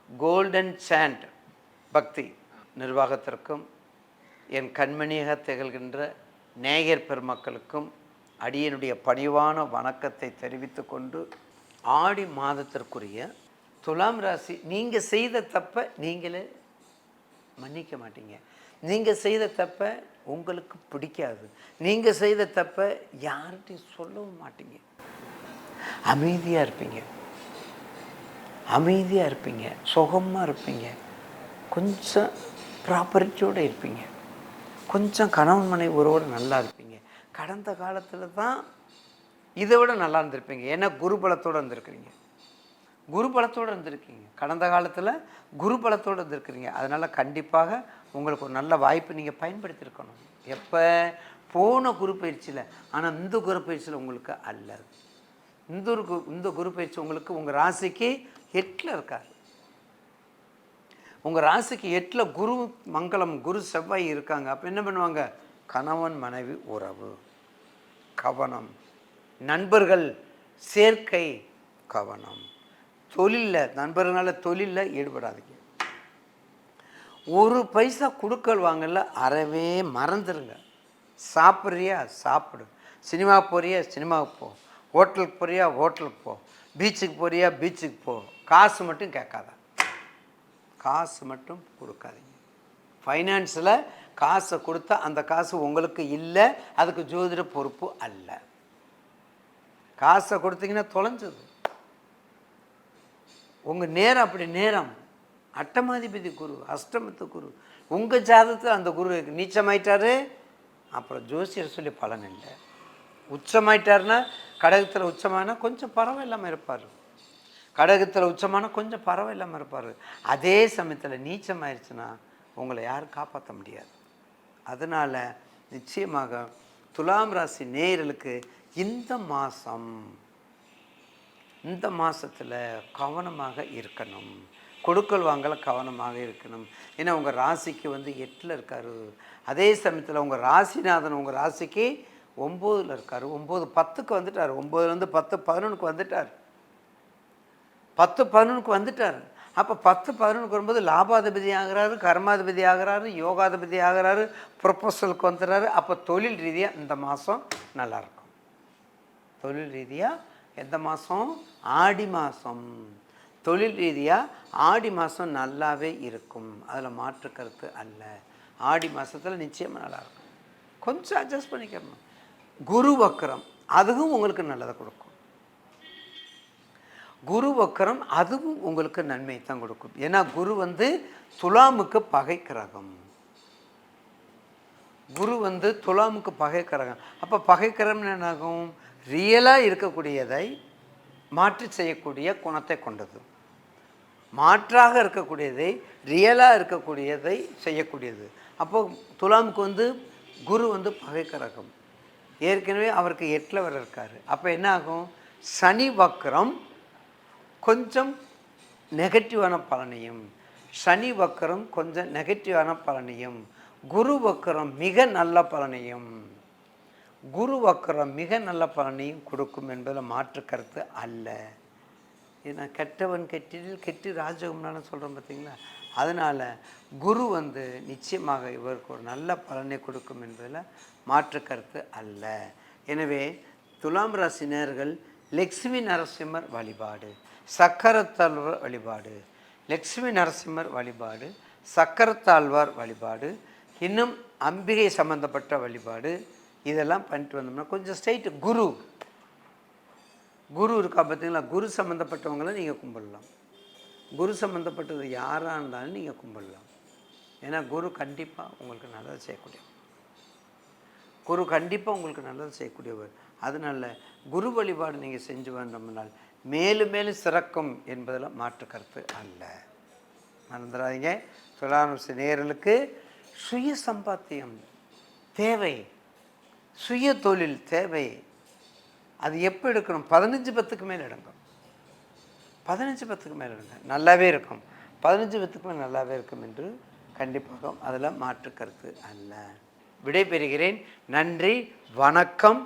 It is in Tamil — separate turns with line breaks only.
கோல்டன் சாண்ட் பக்தி நிர்வாகத்திற்கும் என் கண்மணியாக திகழ்கின்ற நேயர் பெருமக்களுக்கும் அடியனுடைய பணிவான வணக்கத்தை தெரிவித்து கொண்டு, ஆடி மாதத்திற்குரிய துலாம் ராசி, நீங்கள் செய்த தப்பை நீங்களே மன்னிக்க மாட்டீங்க. நீங்கள் செய்த தப்பை உங்களுக்கு பிடிக்காது. நீங்கள் செய்த தப்பை யார்கிட்டையும் சொல்லவும் மாட்டீங்க. அமைதியாக இருப்பீங்க, அமைதியாக இருப்பீங்க, சுகமாக இருப்பீங்க, கொஞ்சம் ப்ராப்பர்ட்டியோடு இருப்பீங்க, கொஞ்சம் கணவன் மனைவி உறவோடு நல்லா இருப்பீங்க. கடந்த காலத்தில் தான் இதை விட நல்லா இருந்திருப்பீங்க. ஏன்னா குரு பலத்தோடு இருந்திருக்கிறீங்க, குரு பலத்தோடு இருந்திருக்கீங்க. கடந்த காலத்தில் குரு பலத்தோடு இருந்திருக்கிறீங்க. அதனால் கண்டிப்பாக உங்களுக்கு ஒரு நல்ல வாய்ப்பு நீங்கள் பயன்படுத்தியிருக்கணும். எப்போ? போன குரு பயிற்சியில். ஆனால் இந்த குரு பயிற்சியில் உங்களுக்கு அல்ல. இந்த குரு பயிற்சி உங்களுக்கு உங்கள் ராசிக்கு 8ல் இருக்கார். உங்கள் ராசிக்கு 8ல் குரு மங்களம், குரு செவ்வாய் இருக்காங்க. அப்போ என்ன பண்ணுவாங்க? கணவன் மனைவி உறவு கவனம், நண்பர்கள் சேர்க்கை கவனம், தொழிலில் நண்பர்களால் தொழிலில் ஈடுபடாதீங்க. ஒரு பைசா கொடுக்கல் வாங்கல அறவே மறந்துடுங்க. சாப்பிட்றியா சாப்பிடு, சினிமா போறியா சினிமாவுக்கு போ, ஹோட்டலுக்கு போறியா ஹோட்டலுக்கு போ, பீச்சுக்கு போறியா பீச்சுக்கு போ. காசு மட்டும் கேட்காத, காசு மட்டும் கொடுக்காதீங்க. ஃபைனான்ஸில் காசை கொடுத்தா அந்த காசு உங்களுக்கு இல்லை, அதுக்கு ஜோதிட பொறுப்பு அல்ல. காசை கொடுத்தீங்கன்னா தொலைஞ்சது உங்கள் நேரம். அப்படி நேரம் அட்டமாதிபதி குரு, அஷ்டமத்து குரு, உங்கள் ஜாதகத்தில் அந்த குரு நீச்சமாயிட்டாரு. அப்புறம் ஜோசியர் சொல்லி பலன் இல்லை. உச்சமாயிட்டாருன்னா, கடகத்தில் உச்சமான கொஞ்சம் பரவாயில்லாமல் இருப்பார், கடகத்தில் உச்சமான கொஞ்சம் பரவாயில்லாமல் இருப்பார். அதே சமயத்தில் நீச்சமாயிருச்சுன்னா உங்களை யாரும் காப்பாற்ற முடியாது. அதனால் நிச்சயமாக துலாம் ராசி நேயர்களுக்கு இந்த மாதத்தில் கவனமாக இருக்கணும். கொடுக்கல் வாங்கல கவனமாக இருக்கணும். ஏன்னா உங்கள் ராசிக்கு 8ல் இருக்கார். அதே சமயத்தில் உங்கள் ராசிநாதன் உங்கள் ராசிக்கு 9ல் இருக்கார். 9 10க்கு வந்துட்டார். 9லேருந்து 10 11க்கு வந்துட்டார். 10 11க்கு வந்துட்டார். அப்போ 10 11க்கு வரும்போது லாபாதிபதி ஆகிறாரு, கர்மாதிபதி ஆகிறாரு, யோகாதிபதி ஆகிறாரு, ப்ரொபோசலுக்கு வந்துடுறாரு. அப்போ தொழில் ரீதியாக இந்த மாதம் நல்லாயிருக்கும். தொழில் ரீதியாக எந்த மாதம்? ஆடி மாதம். தொழில் ரீதியாக ஆடி மாதம் நல்லாவே இருக்கும், அதில் மாற்று கருத்து அல்ல. ஆடி மாதத்தில் நிச்சயமாக நல்லாயிருக்கும். கொஞ்சம் அட்ஜஸ்ட் பண்ணிக்கணும். குரு வக்கரம் அதுவும் உங்களுக்கு நல்லதை கொடுக்கும். குரு வக்கரம் அதுவும் உங்களுக்கு நன்மையை தான் கொடுக்கும். ஏன்னா குரு துலாமுக்கு பகை கிரகம். குரு துலாமுக்கு பகை கிரகம். அப்போ பகை கிரகம் என்னாகும்? ரியலாக இருக்கக்கூடியதை மாற்றி செய்யக்கூடிய குணத்தை கொண்டது. மாற்றாக இருக்கக்கூடியதை ரியலாக இருக்கக்கூடியதை செய்யக்கூடியது. அப்போது துலாமுக்கு குரு பகை கிரகம். ஏற்கனவே அவருக்கு 8ல் வர இருக்கார். அப்போ என்ன ஆகும்? சனி வக்கரம் கொஞ்சம் நெகட்டிவான பலனையும், சனி வக்கரம் கொஞ்சம் நெகட்டிவான பலனையும், குரு வக்கரம் மிக நல்ல பலனையும், குரு வக்கரம் மிக நல்ல பலனையும் கொடுக்கும் என்பதில் மாற்று கருத்து அல்ல. ஏன்னா கெட்டவன் கெட்டிடில் கெட்டி ராஜகும்னாலும் சொல்கிறோம் பார்த்தீங்களா? அதனால் குரு நிச்சயமாக இவருக்கு ஒரு நல்ல பலனை கொடுக்கும் என்பதில் மாற்று கருத்து அல்ல. எனவே துலாம் ராசி நேயர்கள் லக்ஷ்மி நரசிம்மர் வழிபாடு, சக்கரத்தாழ்வார் வழிபாடு, லக்ஷ்மி நரசிம்மர் வழிபாடு, சக்கரத்தாழ்வார் வழிபாடு, இன்னும் அம்பிகை சம்பந்தப்பட்ட வழிபாடு, இதெல்லாம் பண்ணிட்டு வந்தோம்னா கொஞ்சம் ஸ்ட்ரைட்டு குரு இருக்கா பார்த்தீங்களா? குரு சம்மந்தப்பட்டவங்களை நீங்கள் கும்பிடலாம். குரு சம்மந்தப்பட்டது யாராக இருந்தாலும் நீங்கள் கும்பிடலாம். ஏன்னா குரு கண்டிப்பாக உங்களுக்கு நல்லது செய்யக்கூடியவர். குரு கண்டிப்பாக உங்களுக்கு நல்லது செய்யக்கூடியவர். அதனால் குரு வழிபாடு நீங்கள் செஞ்சு வந்தோம்னால் மேலும் மேலும் சிறக்கும் என்பதில் மாற்று கருத்து அல்ல. மறந்துடாதீங்க. துலாம் ராசி நேயர்களுக்கு சுய சம்பாத்தியம் தேவை, சுய தொழில் தேவை. அது எப்போ எடுக்கணும்? 15-10க்கு மேலே எடுங்க. 15-10க்கு மேலே எடுங்க, நல்லாவே இருக்கும். 15-10க்கு மேலே நல்லாவே இருக்கும் என்று கண்டிப்பாக அதில் மாற்று கருத்து அல்ல. விடை பெறுகிறேன். நன்றி, வணக்கம்.